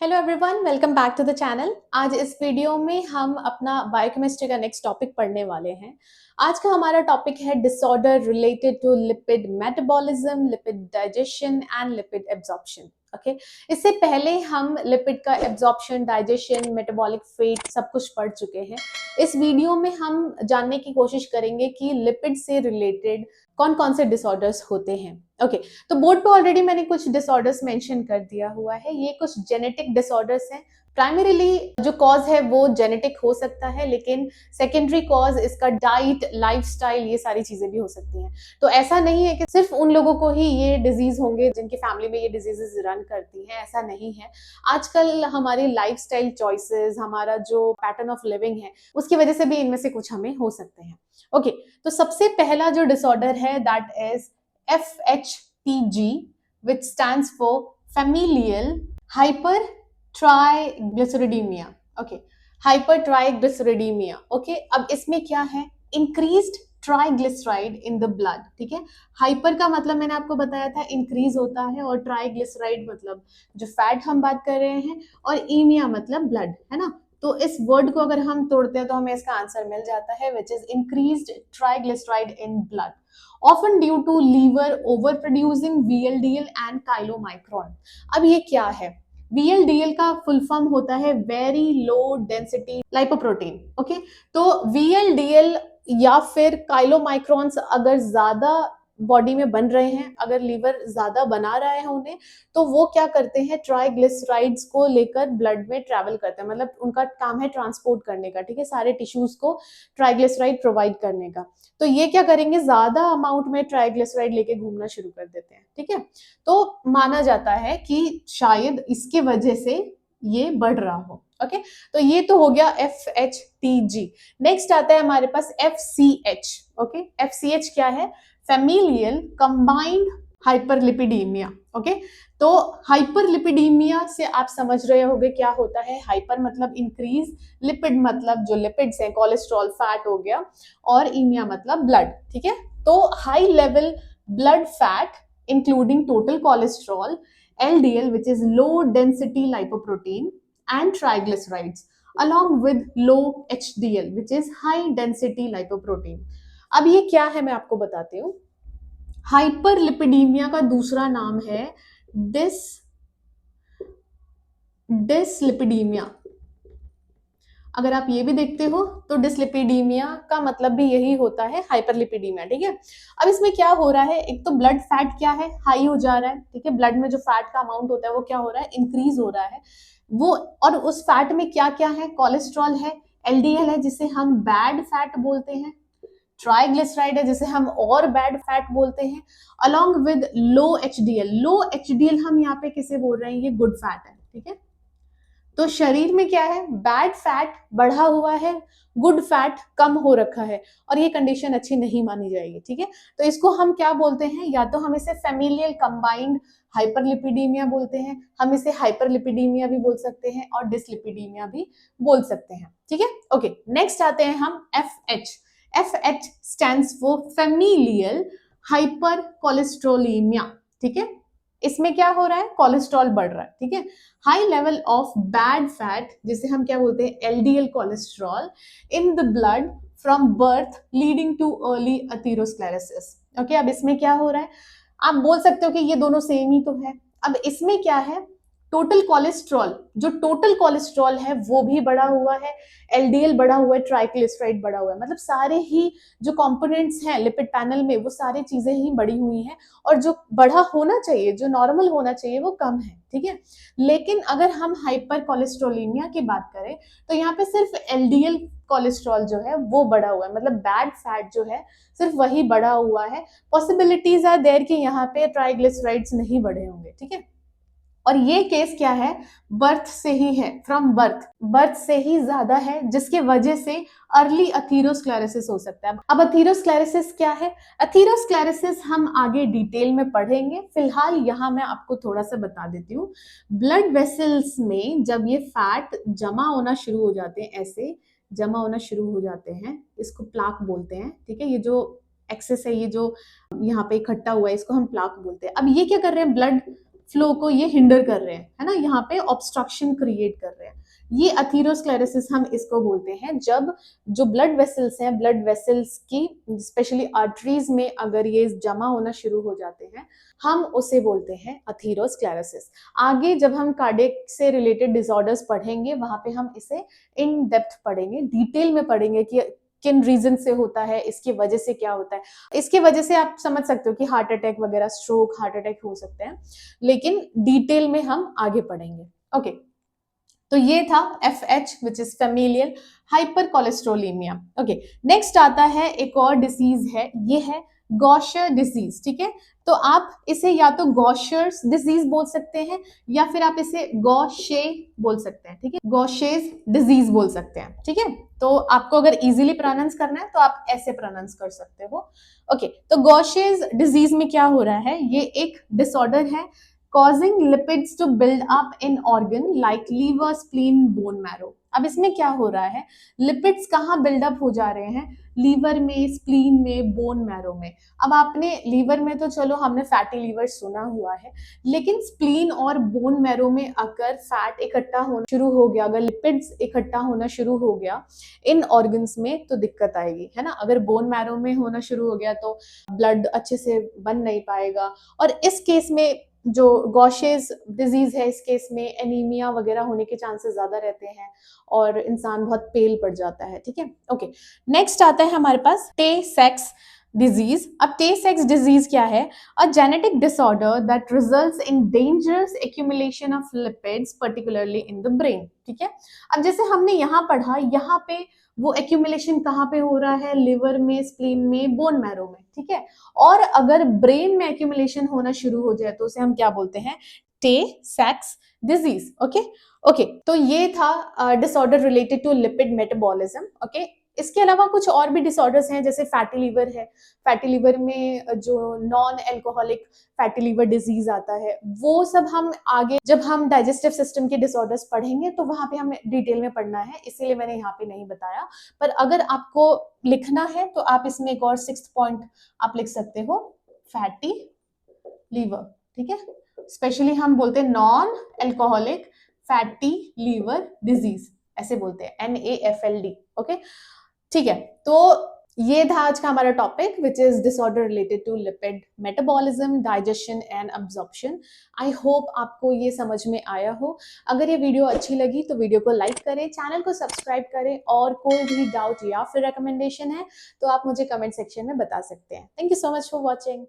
Hello everyone, welcome back to the channel. आज इस video में हम अपना बायोकेमिस्ट्री का नेक्स्ट टॉपिक पढ़ने वाले हैं। आज का हमारा टॉपिक है disorder related to lipid metabolism, lipid digestion and lipid absorption. Okay, इससे पहले हम लिपिड का एब्जॉर्प्शन, डाइजेशन, मेटाबॉलिक फेट सब कुछ पढ़ चुके हैं। इस वीडियो में हम जानने की कोशिश करेंगे कि लिपिड से रिलेटेड कौन कौन से डिसऑर्डर्स होते हैं। ओके, तो बोर्ड पे ऑलरेडी मैंने कुछ डिसऑर्डर्स मेंशन कर दिया हुआ है। ये कुछ जेनेटिक डिसऑर्डर्स हैं। प्राइमरीली जो कॉज है वो जेनेटिक हो सकता है, लेकिन सेकेंडरी कॉज इसका डाइट, लाइफस्टाइल, ये सारी चीजें भी हो सकती हैं। तो ऐसा नहीं है कि सिर्फ उन लोगों को ही ये डिजीज होंगे जिनकी फैमिली में ये डिजीजेस रन करती हैं, ऐसा नहीं है। आजकल हमारी लाइफस्टाइल चॉइसेस, हमारा जो पैटर्न ऑफ लिविंग है, उसकी वजह से भी इनमें से कुछ हमें हो सकते हैं। ओके, तो सबसे पहला जो डिसऑर्डर है that is FHTG, which stands for familial hypertriglyceridemia. Okay, hypertriglyceridemia. Okay, अब इसमें क्या है? increased triglyceride in the blood. ठीक है, हाइपर का मतलब मैंने आपको बताया था इंक्रीज होता है, और ट्राइग्लिसराइड मतलब जो फैट हम बात कर रहे हैं, और ईमिया मतलब ब्लड, है ना। तो इस वर्ड को अगर हम तोड़ते हैं तो हमें इसका आंसर मिल जाता है, which is increased triglyceride in blood, often due to liver overproducing VLDL and chylomicron। अब ये क्या है? VLDL का फुल फॉर्म होता है very low density lipoprotein. Okay, तो VLDL या फिर काइलोमाइक्रॉन्स अगर ज्यादा बॉडी में बन रहे हैं, अगर लीवर ज्यादा बना रहा है उन्हें, तो वो क्या करते हैं, ट्राइग्लिसराइड्स को लेकर ब्लड में ट्रैवल करते हैं। मतलब उनका काम है ट्रांसपोर्ट करने का, ठीक है, सारे टिश्यूज को ट्राइग्लिसराइड प्रोवाइड करने का। तो ये क्या करेंगे, ज्यादा अमाउंट में ट्राइग्लिसराइड लेके घूमना शुरू कर देते हैं। ठीक है, तो माना जाता है कि शायद इसके वजह से ये बढ़ रहा हो। ओके, तो ये तो हो गया FHTG। नेक्स्ट आता है हमारे पास FCH। ओके, FCH क्या है? Familial combined hyperlipidaemia. ओके, तो हाइपरलिपिडीमिया से आप समझ रहे होंगे क्या होता है। हाइपर मतलब इंक्रीज, लिपिड मतलब जो लिपिड्स हैं, कोलेस्ट्रॉल, फैट हो गया, और ईमिया मतलब ब्लड। ठीक है, तो high level blood fat including total cholesterol, LDL which is low density lipoprotein, and triglycerides along with low HDL which is high density lipoprotein। अब ये क्या है मैं आपको बताती हूँ। हाइपरलिपिडीमिया का दूसरा नाम है डिसलिपिडीमिया। अगर आप ये भी देखते हो तो डिसलिपिडीमिया का मतलब भी यही होता है, हाइपरलिपिडीमिया। ठीक है, अब इसमें क्या हो रहा है, एक तो ब्लड फैट क्या है, हाई हो जा रहा है। ठीक है, ब्लड में जो फैट का अमाउंट होता है वो क्या हो रहा है, इंक्रीज हो रहा है वो। और उस फैट में क्या क्या है, कोलेस्ट्रॉल है, LDL है जिसे हम बैड फैट बोलते हैं, ट्राइग्लिसराइड है जिसे हम और बैड फैट बोलते हैं, along with low HDL। Low HDL हम यहाँ पे किसे बोल रहे हैं, ये गुड फैट है। ठीक है, तो शरीर में क्या है, बैड फैट बढ़ा हुआ है, गुड फैट कम हो रखा है, और ये कंडीशन अच्छी नहीं मानी जाएगी। ठीक है, तो इसको हम क्या बोलते हैं, या तो हम इसे फेमिलियल कंबाइंड हाइपरलिपिडीमिया बोलते हैं, हम इसे हाइपरलिपिडीमिया भी बोल सकते हैं, और डिसलिपिडीमिया भी बोल सकते हैं। ठीक है, ओके, नेक्स्ट आते हैं हम FH। FH stands for familial hyper cholesterolemia. ठीक है, इसमें क्या हो रहा है, कोलेस्ट्रॉल बढ़ रहा है। ठीक है, high level of bad fat जिसे हम क्या बोलते हैं, LDL cholesterol in the blood from birth leading too early atherosclerosis. Okay, अब इसमें क्या हो रहा है, आप बोल सकते हो कि ये दोनों सेम ही तो है। अब इसमें क्या है, टोटल कोलेस्ट्रॉल, जो टोटल कोलेस्ट्रॉल है वो भी बढ़ा हुआ है, LDL बढ़ा हुआ है, ट्राइग्लिसराइड बढ़ा हुआ है। मतलब सारे ही जो कंपोनेंट्स हैं लिपिड पैनल में, वो सारी चीजें ही बढ़ी हुई हैं, और जो बढ़ा होना चाहिए, जो नॉर्मल होना चाहिए, वो कम है। ठीक है, लेकिन अगर हम हाइपर कोलेस्ट्रोलीमिया की बात करें तो यहाँ पे सिर्फ LDL कोलेस्ट्रॉल जो है वो बढ़ा हुआ है, मतलब बैड फैट जो है सिर्फ वही बढ़ा हुआ है। पॉसिबिलिटीज आर देयर कि यहाँ पे ट्राइग्लिसराइड्स नहीं बढ़े होंगे। ठीक है, और ये केस क्या है, बर्थ से ही है, फ्रॉम बर्थ से ही ज्यादा है, जिसके वजह से अर्ली अथेरोस्क्लेरोसिस हो सकता है। अब अथेरोस्क्लेरोसिस क्या है, अथेरोस्क्लेरोसिस हम आगे डिटेल में पढ़ेंगे, फिलहाल यहाँ मैं आपको थोड़ा सा बता देती हूँ। ब्लड वेसल्स में जब ये फैट जमा होना शुरू हो जाते हैं, ऐसे जमा होना शुरू हो जाते हैं, इसको प्लाक बोलते हैं। ठीक है, ये जो एक्सेस है, ये जो यहाँ पे इकट्ठा हुआ है, इसको हम प्लाक बोलते हैं। अब ये क्या कर रहे हैं, ब्लड फ्लो को ये हिंडर कर रहे हैं, है ना, यहाँ पे ऑब्स्ट्रक्शन क्रिएट कर रहे हैं। ये अथीरोस्क्लेरोसिस हम इसको बोलते हैं, जब जो ब्लड वेसल्स हैं, ब्लड वेसल्स की स्पेशली आर्टरीज में अगर ये जमा होना शुरू हो जाते हैं, हम उसे बोलते हैं अथीरोस्क्लेरोसिस। आगे जब हम कार्डियक से रिलेटेड डिसऑर्डर्स पढ़ेंगे, वहां पे हम इसे इन डेप्थ पढ़ेंगे, डिटेल में पढ़ेंगे कि किन रीजन से होता है, इसकी वजह से क्या होता है। इसकी वजह से आप समझ सकते हो कि हार्ट अटैक वगैरह, स्ट्रोक, हार्ट अटैक हो सकते हैं, लेकिन डिटेल में हम आगे पढ़ेंगे। ओके, तो ये था FH which is familial hyper cholesterolemia. Okay, next आता है एक और डिसीज है, ये है गॉशर डिजीज। ठीक है, तो आप इसे या तो गॉशर्स डिजीज बोल सकते हैं या फिर आप इसे गॉशे बोल सकते हैं। ठीक है, गॉशेज डिजीज बोल सकते हैं। ठीक है, तो आपको अगर इजीली प्रोनाउंस करना है तो आप ऐसे प्रोनाउंस कर सकते हो। ओके, तो गॉशेज डिजीज में क्या हो रहा है, ये एक डिसऑर्डर है causing lipids to build up in organ like liver, spleen, bone marrow। अब इसमें क्या हो रहा है, लिपिड्स कहाँ बिल्डअप हो जा रहे हैं, लीवर में, स्प्लीन में, बोन मैरो में। अब आपने लीवर में तो चलो हमने फैटी लीवर सुना हुआ है, लेकिन स्प्लीन और बोन मैरो में अगर फैट इकट्ठा होना शुरू हो गया, अगर लिपिड्स इकट्ठा होना शुरू हो गया इन ऑर्गन्स में, तो दिक्कत आएगी, है ना। अगर बोन मैरो में होना शुरू हो गया तो ब्लड अच्छे से बन नहीं पाएगा, और इस केस में जो गॉशेज डिजीज है, इस केस में एनीमिया वगैरह होने के चांसेस ज्यादा रहते हैं और इंसान बहुत पेल पड़ जाता है। ठीक है, ओके, नेक्स्ट आता है हमारे पास टे सेक्स डिजीज। अब टे सेक्स डिजीज क्या है, a genetic disorder that results in dangerous accumulation of lipids particularly in the brain. ठीक है, अब जैसे हमने यहाँ पढ़ा, यहाँ पे वो एक्यूमुलेशन कहाँ पे हो रहा है, लिवर में, स्प्लीन में, बोन मैरो में। ठीक है, और अगर ब्रेन में एक्यूमुलेशन होना शुरू हो जाए तो उसे हम क्या बोलते हैं, टे सेक्स डिजीज। ओके ओके, तो ये था disorder related to lipid metabolism. Okay, इसके अलावा कुछ और भी डिसऑर्डर्स हैं, जैसे फैटी लीवर है। फैटी लीवर में जो non alcoholic fatty liver disease आता है, वो सब हम आगे जब हम डाइजेस्टिव सिस्टम के डिसऑर्डर्स पढ़ेंगे तो वहां पे हमें डिटेल में पढ़ना है, इसीलिए मैंने यहाँ पे नहीं बताया। पर अगर आपको लिखना है तो आप इसमें एक और 6th पॉइंट आप लिख सकते हो, फैटी लीवर। ठीक है, स्पेशली हम बोलते हैं non alcoholic fatty liver disease, ऐसे बोलते हैं, NAFLD। ओके, ठीक है, तो ये था आज का हमारा topic which is disorder related to lipid metabolism, digestion and absorption. I hope आपको ये समझ में आया हो। अगर ये वीडियो अच्छी लगी तो वीडियो को लाइक करें, चैनल को सब्सक्राइब करें, और कोई भी डाउट या फिर रिकमेंडेशन है तो आप मुझे कमेंट सेक्शन में बता सकते हैं। Thank you so much for watching.